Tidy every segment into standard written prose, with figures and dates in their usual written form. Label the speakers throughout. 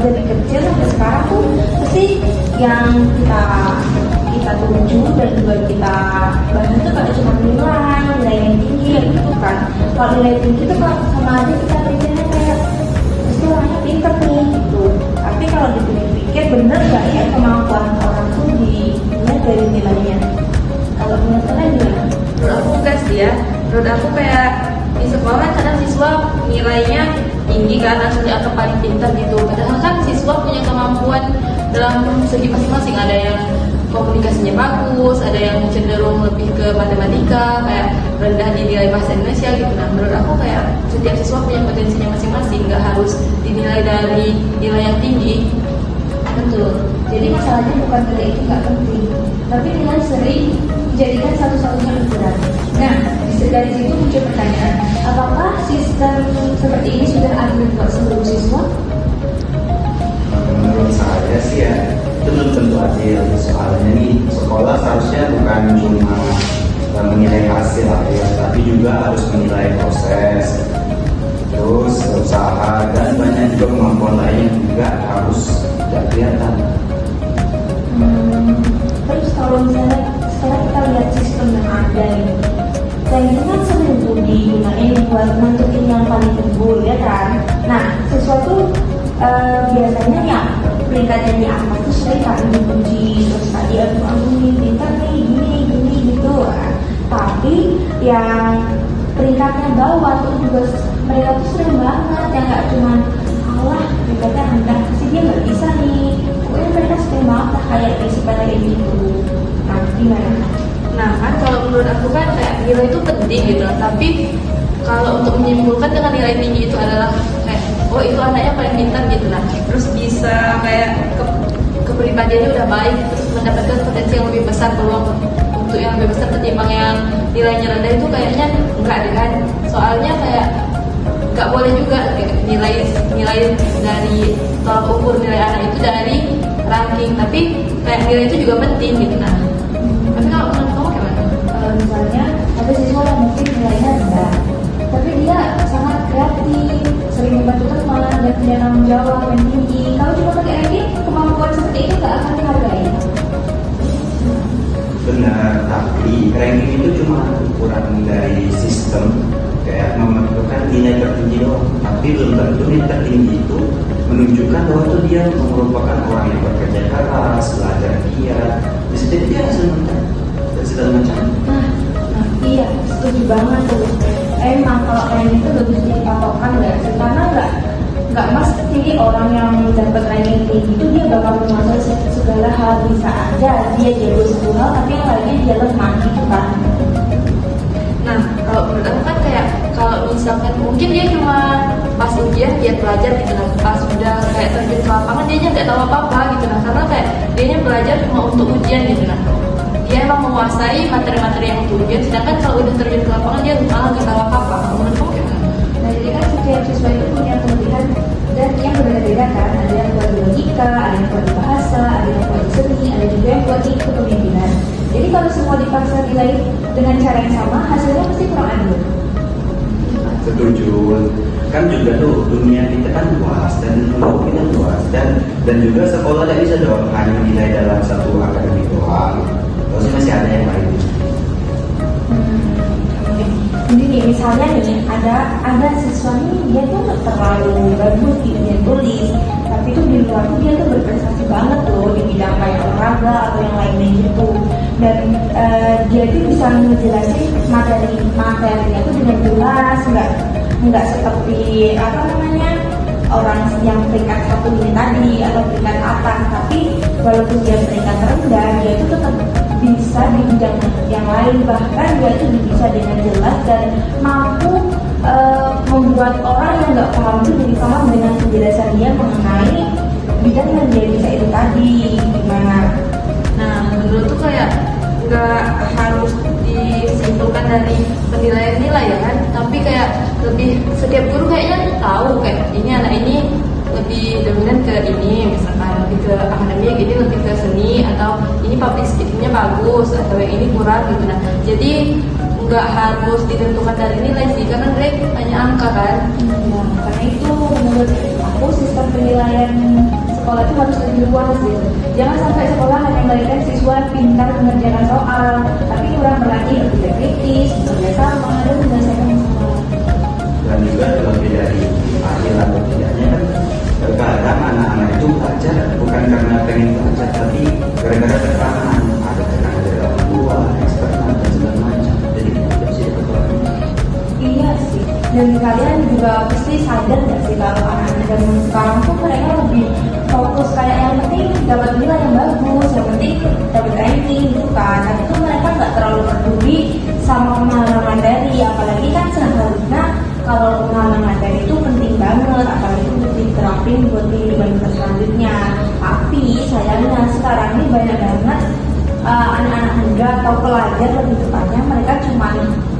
Speaker 1: dari kecil sampai sekarang tuh pasti yang kita tuju dan juga kita bahas itu pada cuma nilai yang tinggi gitu kan. Kalau nilai tinggi itu kalau sama aja kita pikirnya kayak pasti orangnya pinter nih gitu. Tapi kalau dipikir bener gak ya kemampuan orang tuh dilihat dari nilainya? Kalau menurut kalian gimana?
Speaker 2: Menurut aku enggak sih ya. Menurut aku kayak di sekolah kadang siswa nilainya tinggi kan, langsung dianggap paling pintar gitu. Padahal kan siswa punya kemampuan dalam segi masing-masing. Ada yang komunikasinya bagus, ada yang cenderung lebih ke matematika, kayak rendah di nilai bahasa Indonesia gitu. Nah, menurut aku kayak setiap siswa punya potensinya masing-masing, nggak harus dinilai dari nilai yang tinggi.
Speaker 1: Betul. Jadi masalahnya bukan nilai itu nggak penting, tapi nilai sering dijadikan satu-satunya ukuran. Nah, dari situ muncul pertanyaan, apakah sistem seperti ini sudah adil buat seluruh siswa?
Speaker 3: Menurut saya sih ya, itu belum tentu adil. Soalnya nih, sekolah seharusnya bukan cuma menilai hasil akhir, tapi juga harus menilai proses, terus usaha, dan banyak juga kemampuan lain yang juga harus tidak kelihatan.
Speaker 1: Terus kalau misalnya sekarang kita lihat sistem yang ada ini, kayak itu kan sering tuh digunain buat nentuin yang paling unggul ya kan. Nah, sesuatu biasanya ya peringkatnya di atas tuh sering kan dipuji, terus tadi aku ini pintar nih gini gitu. Tapi yang peringkatnya bawah tuh juga mereka tuh sering banget yang nggak cuma Allah peringkatnya rendah pasti dia nggak bisa nih. Pokoknya mereka sering banget lah kayak supaya kayak gitu. Nah, gimana?
Speaker 2: Nah kan kalau menurut aku kan kayak nilai itu penting gitu, tapi kalau untuk menyimpulkan dengan nilai tinggi itu adalah kayak oh itu anaknya paling pintar gitu, nah terus bisa kayak kepribadiannya udah baik, terus mendapatkan potensi yang lebih besar, peluang untuk yang lebih besar ketimbang yang nilainya rendah, itu kayaknya enggak deh kan. Soalnya kayak nggak boleh juga kayak nilai dari tolak ukur nilai anak itu dari ranking, tapi kayak nilai itu juga penting gitu. Nah tapi kalau menurut kamu gimana?
Speaker 1: Kalau misalnya ada siswa yang mungkin nilainya rendah, tapi dia sangat kreatif, sering membantu teman dan punya tanggung jawab yang tinggi. Kalau cuma pakai ranking, kemampuan seperti itu nggak akan dihargai.
Speaker 3: Benar, tapi ranking itu cuma ukuran dari sistem, kayak menentukan nilai tertinggi doang. Tapi belum tentu nilai tertinggi itu menunjukkan bahwa itu dia merupakan orang yang bekerja keras, belajar giat. Bisa jadi dia senang dan segala macam.
Speaker 1: Nah, iya, setuju banget tuh. Emang kalau ranking itu bagus dipatokan nggak sih? Karena nggak mesti orang yang dapat ranking tinggi itu dia bakal menguasai segala hal. Bisa aja dia jago satu hal, tapi yang lainnya dia lemah gitu kan.
Speaker 2: Nah kalau menurut aku kan kayak kalau misalkan mungkin dia cuma pas ujian dia belajar gitu, nah pas udah kayak terjun ke lapangan dia nggak tahu apa-apa gitu, nah karena kayak dia belajar cuma untuk ujian gitu. Nah dia emang menguasai materi-materi yang untuk ujian, sedangkan kalau udah terjun ke lapangan dia malah nggak tahu apa-apa. Menurut kamu gimana?
Speaker 1: Nah, jadi kan setiap siswa itu punya kelebihan dan yang berbeda-beda kan. Ada yang buat di logika, ada yang buat di bahasa, ada yang buat di seni, ada juga yang buat di kepemimpinan. Jadi kalau semua dipaksa nilai dengan cara yang sama, hasilnya pasti kurang adil.
Speaker 3: Setuju. Kan juga tuh dunia kita kan luas dan teknologi kita luas, dan juga sekolah tidak bisa dong hanya nilai dalam satu akademik doang. Terus masih ada yang lain.
Speaker 1: Jadi nih, misalnya nih ada siswa nih dia tuh terlalu bagus di dunia tulis, tapi tuh di luar tuh dia tuh berprestasi banget loh di bidang kayak olahraga atau yang lainnya gitu. Dan dia tuh bisa ngejelasin materinya tuh dengan jelas, nggak seperti apa namanya orang yang peringkat satu ini tadi atau peringkat atas. Tapi walaupun dia peringkat rendah, dia tuh tetap bisa di bidang yang lain, bahkan dia itu bisa dengan jelas dan mampu membuat orang yang nggak paham itu jadi paham dengan penjelasan dia mengenai bidang yang dia bisa itu tadi. Gimana?
Speaker 2: Nah menurut tuh kayak nggak harus disimpulkan dari penilaian nilai ya kan, tapi kayak lebih setiap guru kayaknya tahu kayak ini anak ini lebih dominan ke ini, misalkan lebih ke akademik, ini lebih ke seni, atau ini public speaking-nya bagus, atau yang ini kurang gitu. Nah jadi nggak harus ditentukan dari nilai sih, karena mereka hanya angka kan.
Speaker 1: Ya, karena itu menurut aku sistem penilaian sekolah itu harus lebih luas gitu. Jangan sampai sekolah hanya menilai siswa pintar mengerjakan soal, tapi kurang berlatih berpikir kritis, bekerja sama, dan menyelesaikan masalah.
Speaker 3: Dan juga terlebih dari adil atau tidaknya kan terkadang anak-anak itu belajar bukan karena pengen belajar, tapi gara-gara tekanan, ada tekanan dari orang tua, eksternal dan segala macam. Jadi tidak sih
Speaker 1: Iya sih, dan kalian juga pasti sadar gak sih kalau anak-anak zaman sekarang tuh mereka lebih fokus kayak yang penting dapat nilai yang bagus, yang penting dapat ranking gitu kan. Tapi itu mereka nggak terlalu peduli sama pemahaman materi, apalagi kan seharusnya kalau pemahaman materi itu penting banget, apalagi untuk diterapin buat kehidupan kita selanjutnya. Tapi sayangnya sekarang ini banyak banget anak-anak muda atau pelajar lebih tepatnya mereka cuma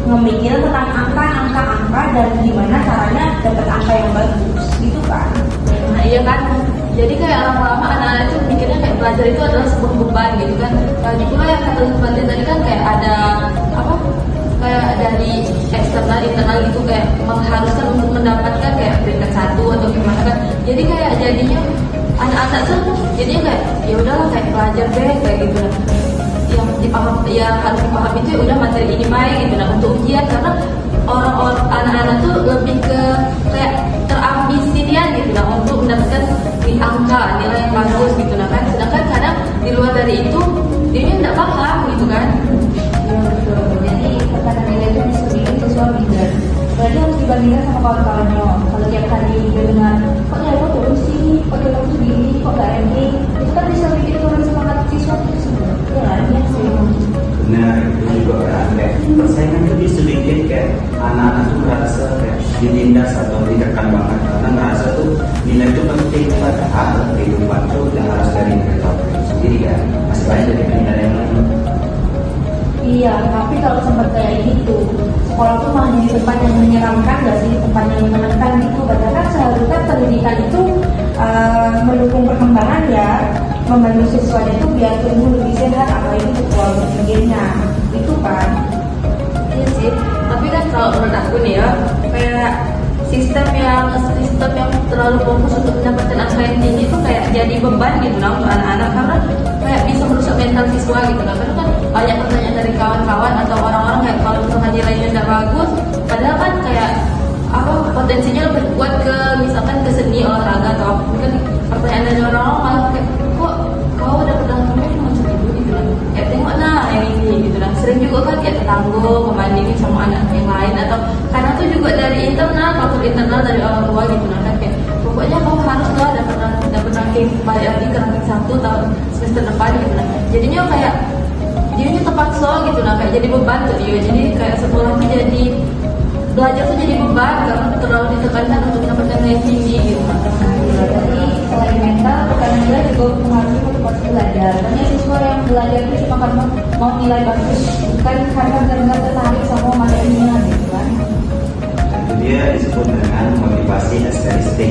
Speaker 1: memikir tentang angka dan gimana caranya dapat angka yang bagus gitu kan.
Speaker 2: Nah iya kan, jadi kayak lama-lama anak-anak itu mikirnya kayak belajar itu adalah sebuah beban gitu kan. Lagi pula yang kata Fatin tadi kan kayak ada apa, kayak dari eksternal internal gitu, kayak mengharuskan untuk mendapatkan kayak peringkat 1 atau gimana kan. Jadi kayak jadinya anak-anak tuh jadinya kayak ya udahlah kayak belajar deh kayak gitu. Yang dipaham, ya harus dipaham itu ya udah materi ini baik gitu. Nah untuk ujian, karena orang-orang anak-anak tuh lebih ke kayak terambisian gitu nah untuk mendapatkan angka nilai yang bagus gitu nah kan. Sedangkan kadang di luar dari itu dia nggak paham gitu kan.
Speaker 1: Ya betul. Jadi tekanan nilai itu bisa bikin siswa minder. Berarti harus dibandingkan sama kawan-kawannya. Kalau tiap kali dia dengar kok nilai kok turun sih, kok nilai kok segini, kok nggak ranking, itu kan bisa bikin turun semangat siswa itu sebenarnya. Ya sih.
Speaker 3: benar, itu juga kan kayak persaingan itu bisa bikin kayak anak-anak tuh merasa kayak ditindas atau ditekan banget karena merasa tuh nilai itu penting, padahal kehidupan tuh udah harus dari mereka sendiri kan, masih banyak dari nilai yang lain.
Speaker 1: Iya, tapi kalau sempat kayak gitu, sekolah tuh malah jadi tempat yang menyeramkan, gak sih? Tempat yang menekan gitu. Padahal kan seharusnya pendidikan itu mendukung perkembangan ya, membantu siswa itu biar tumbuh lebih sehat, apalagi untuk keluarga pikirnya, itu kan?
Speaker 2: Iya sih, tapi kan kalau menurut aku nih ya, kayak sistem yang terlalu fokus untuk mendapatkan angka yang tinggi itu kayak jadi beban gitu lah untuk anak-anak, karena kayak bisa merusak mental siswa gitu lah. Karena kan banyak pertanyaan dari kawan-kawan atau orang-orang kayak kalau misalkan nilainya tidak bagus, padahal kan kayak apa potensinya lebih kuat ke misalkan ke seni olahraga atau apa. Mungkin pertanyaan dari orang-orang malah kayak kok kau udah pernah ngomong cuma segitu gitu lah. Ya tengok nah yang ini gitu lah. Sering juga kan kayak tetangga membandingin sama anak yang lain, atau karena itu juga dari internal, faktor internal dari orang tua gitu lah kan, kayak pokoknya kau harus lah dapat ranking balik lagi ke ranking 1 tahun semester depan gitu lah. Jadinya kayak dia terpaksa gitu lah, kayak jadi beban tuh dia. Jadi kayak sekolah tuh jadi belajar tuh jadi beban karena terlalu ditekankan untuk mendapatkan nilai tinggi gitu lah.
Speaker 1: Jadi selain mental, tekanan nilai juga mempengaruhi motivasi belajar. Banyak siswa yang belajar itu cuma karena mau nilai bagus, bukan karena benar-benar tertarik sama materinya gitu kan.
Speaker 3: Itu dia disebut dengan motivasi ekstrinsi.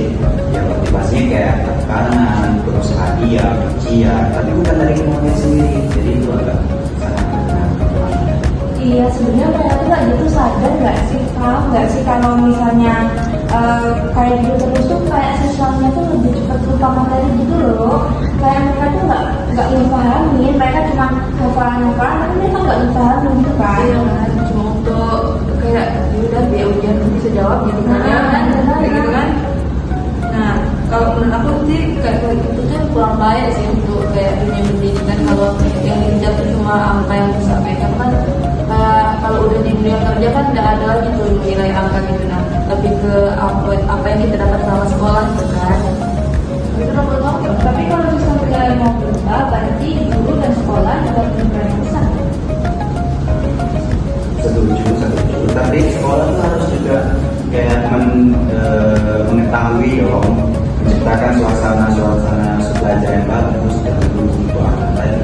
Speaker 3: Ya motivasinya kayak tekanan, terus hadiah, ujian, tapi bukan dari kemauan sendiri. Jadi itu agak sangat benar.
Speaker 1: Iya, sebenarnya mereka tuh lagi tuh sadar nggak sih, paham nggak sih kalau misalnya kayak gitu terus tuh kayak siswanya tuh lebih cepat lupa materi gitu loh. Kayak mereka tuh nggak memahami, mereka cuma hafalan, tapi mereka nggak memahami gitu kan.
Speaker 2: Iya kan, cuma untuk kayak udah biar ujian bisa jawab gitu kan, ya kan, kayak gitu kan. Nah kalau menurut aku sih kayak gitu tuh kurang baik sih untuk kayak dunia pendidikan. Kalau yang dikejar tuh cuma angka yang bisa pegang kan, kalau udah di dunia kerja kan tidak ada lagi tuh nilai angka gitu. Nah lebih ke apa yang kita dapat selama sekolah gitu kan. Itu menurut aku.
Speaker 1: Tapi kalau misalnya nilai mau berubah, berarti guru dan sekolah juga punya peran besar.
Speaker 3: Setuju. Tapi sekolah itu harus juga kayak mengetahui dong, menciptakan suasana belajar yang bagus dan mendukung untuk anak tadi.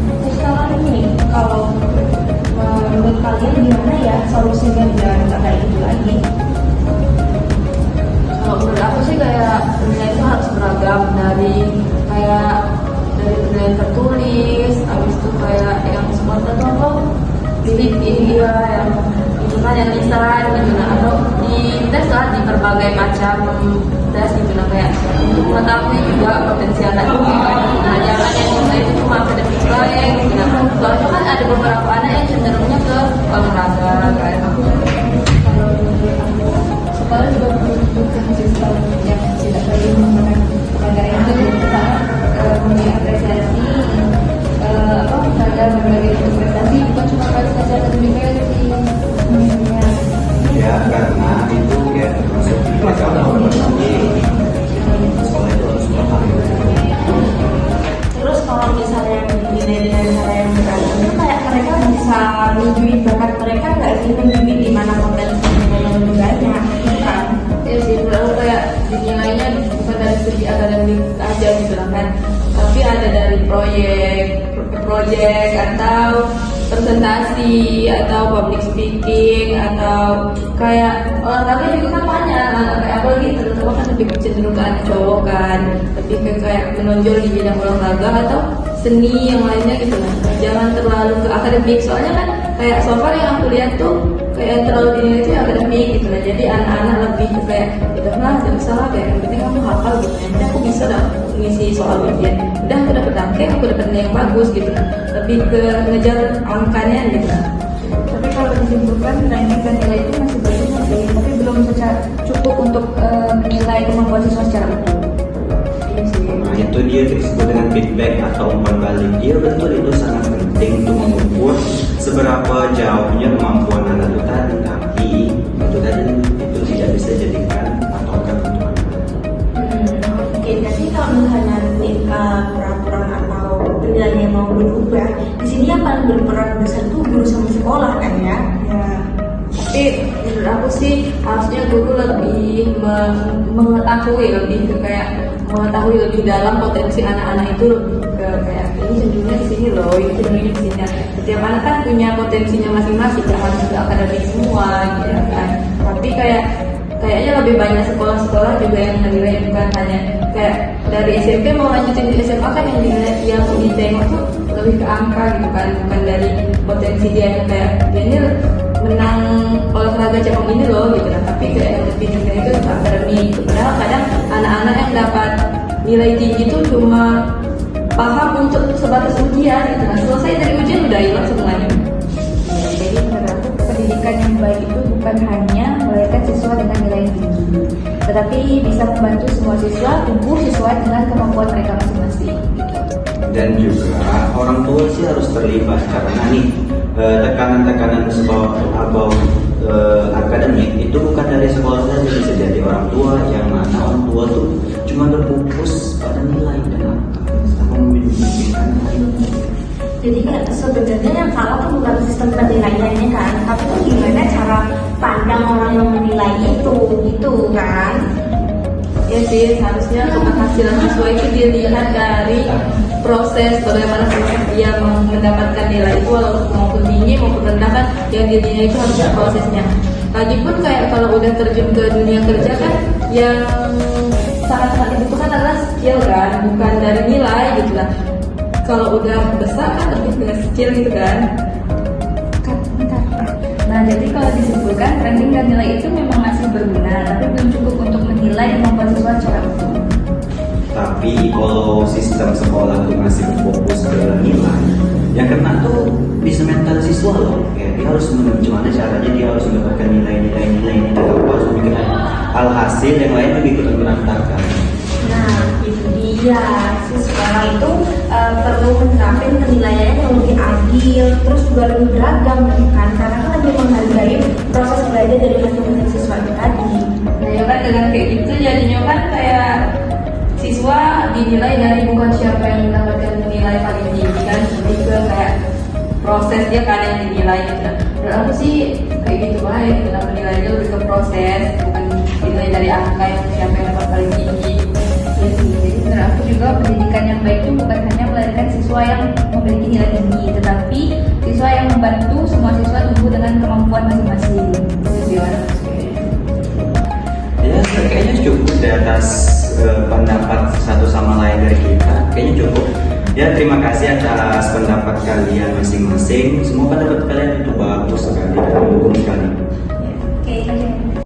Speaker 1: Terus sekarang ini, kalau menurut kalian gimana ya solusinya biar nggak kayak gitu lagi?
Speaker 2: Kalau menurut aku sih kayak dunia itu harus beragam, dari penilaian tertulis, habis itu kayak yang spontan tuh apa? Pilih ya, yang itu kan yang lisan gitu, nah atau di tes lah di berbagai macam cerdas gitu lah, kayak untuk mengetahui juga potensi anak juga kan. Nah jangan yang nilai itu cuma akademik doang gitu lah. Soalnya kan ada beberapa anak yang cenderungnya ke olahraga kan.
Speaker 1: Kalau menurut aku, sekolah juga membutuhkan sistem yang tidak perlu menggunakan agar itu kita memberi apresiasi pada berbagai bentuk prestasi, bukan cuma pada saja akademik sih.
Speaker 3: Ya karena itu ya termasuk kalau sekolah itu harus memahami.
Speaker 1: Terus kalau misalnya dinilai dengan cara yang beragam, itu kayak mereka bisa menunjukin bakat mereka nggak sih, menunjukin di mana potensinya yang lebih banyak, kan?
Speaker 2: Ya sih, lalu kayak dinilainya bukan dari segi akademik aja gitu lah kan, tapi ada dari proyek atau presentasi atau public speaking atau kayak olahraga juga kan banyak, kayak apalagi terutama kan lebih cenderung ke anak cowok kan, lebih ke kayak menonjol di bidang olahraga atau seni yang lainnya gitu lah. Jangan terlalu ke akademik, soalnya kan kayak so far yang aku lihat tuh kayak terlalu dinilai itu akademik gitu lah. Jadi anak-anak lebih ke kayak udahlah jangan salah, kayak yang penting kamu hafal gitu, yang penting aku bisa dah ngisi soal ujian, udah aku dapat angka, aku dapat nilai yang bagus gitu lah. Lebih ke ngejar angkanya gitu lah.
Speaker 1: Tapi kalau disimpulkan, ranking dan nilai itu masih bagus sih, tapi belum secara cukup untuk menilai kemampuan siswa secara utuh.
Speaker 3: Nah itu dia disebut dengan feedback atau umpan balik. Dia betul itu sangat penting untuk mengukur seberapa jauhnya kemampuan anak itu tadi. Tapi itu tadi itu tidak bisa jadikan patokan untuk anak.
Speaker 1: Oke, jadi kalau misalnya peraturan atau penilaian yang mau berubah, di sini yang paling berperan besar itu guru sama sekolah kan ya?
Speaker 2: Tapi menurut aku sih harusnya guru lebih mengetahui, lebih ke kayak mengetahui lebih dalam potensi anak-anak itu, lebih ke kayak ini cenderungnya di sini loh, ini cenderungnya di sini. Setiap anak kan punya potensinya masing-masing, kan harus ke akademik semua gitu kan. Tapi kayaknya lebih banyak sekolah-sekolah juga yang menilai, bukan hanya kayak dari SMP mau lanjutin di SMA kan yang dinilai, yang ditengok tuh lebih ke angka gitu kan, bukan dari potensi dia yang kayak dia ini menang olahraga cabang ini loh gitu kan. Tapi kayak yang lebih dinilai itu akademik gitu. Padahal kadang anak-anak yang dapat nilai tinggi itu cuma paham untuk sebatas ujian gitu kan, selesai dari ujian udah hilang semuanya.
Speaker 1: Jadi menurut aku pendidikan yang baik itu bukan hanya melahirkan siswa dengan nilai yang tinggi, tetapi bisa membantu semua siswa tumbuh sesuai dengan kemampuan mereka masing-masing.
Speaker 3: Dan juga orang tua sih harus terlibat karena nih tekanan-tekanan about akademik itu bukan dari sekolah saja, bisa jadi orang tua, yang mana orang tua tuh cuma terfokus pada nilai dan angka sama memikirkan.
Speaker 1: Jadi sebenarnya yang salah tuh bukan sistem penilaiannya kan, tapi tuh gimana cara pandang orang yang menilai itu gitu kan.
Speaker 2: Ya sih, harusnya keberhasilan siswa itu dilihat dari proses bagaimana proses dia mendapatkan nilai itu, maupun tinggi maupun rendah kan, yang dinilai itu harus ada prosesnya. Lagipun kayak kalau udah terjun ke dunia kerja kan, yang sangat-sangat dibutuhkan adalah skill kan, bukan dari nilai gitu lah. Kalau udah besar kan lebih ke skill gitu kan.
Speaker 1: Nah, jadi kalau disimpulkan, ranking dan nilai itu memang masih berguna, tapi belum cukup untuk menilai kemampuan siswa secara utuh.
Speaker 3: Tapi kalau sistem sekolah tuh masih fokus ke nilai, yang kena tuh bisa mental siswa loh. Kayak dia harus gimana caranya dia harus mendapatkan nilai-nilai ini, tanpa harus bikin alhasil yang lain juga ikutan berantakan.
Speaker 1: Nah, itu dia. Sekolah itu perlu menerapkan penilaian yang lebih adil, terus juga lebih beragam kan, karena kan lebih menghargai proses belajar dari masing-masing siswa itu tadi.
Speaker 2: Nah ya kan, dengan kayak gitu jadinya kan kayak siswa dinilai dari bukan siapa yang mendapatkan nilai paling tinggi kan, lebih ke kayak proses dia kan yang dinilai gitu. Dan aku sih kayak gitu baik, dalam menilainya lebih ke proses, bukan dinilai dari angka yang siapa yang dapat paling tinggi.
Speaker 1: Jadi menurut aku juga pendidikan yang baik itu bukan hanya melahirkan siswa yang memiliki nilai tinggi, tetapi siswa yang membantu semua siswa tumbuh dengan kemampuan masing-masing.
Speaker 3: Ya kayaknya cukup di atas pendapat satu sama lain dari kita. Kayaknya cukup. Ya terima kasih atas pendapat kalian masing-masing. Semua pendapat kalian itu bagus sekali.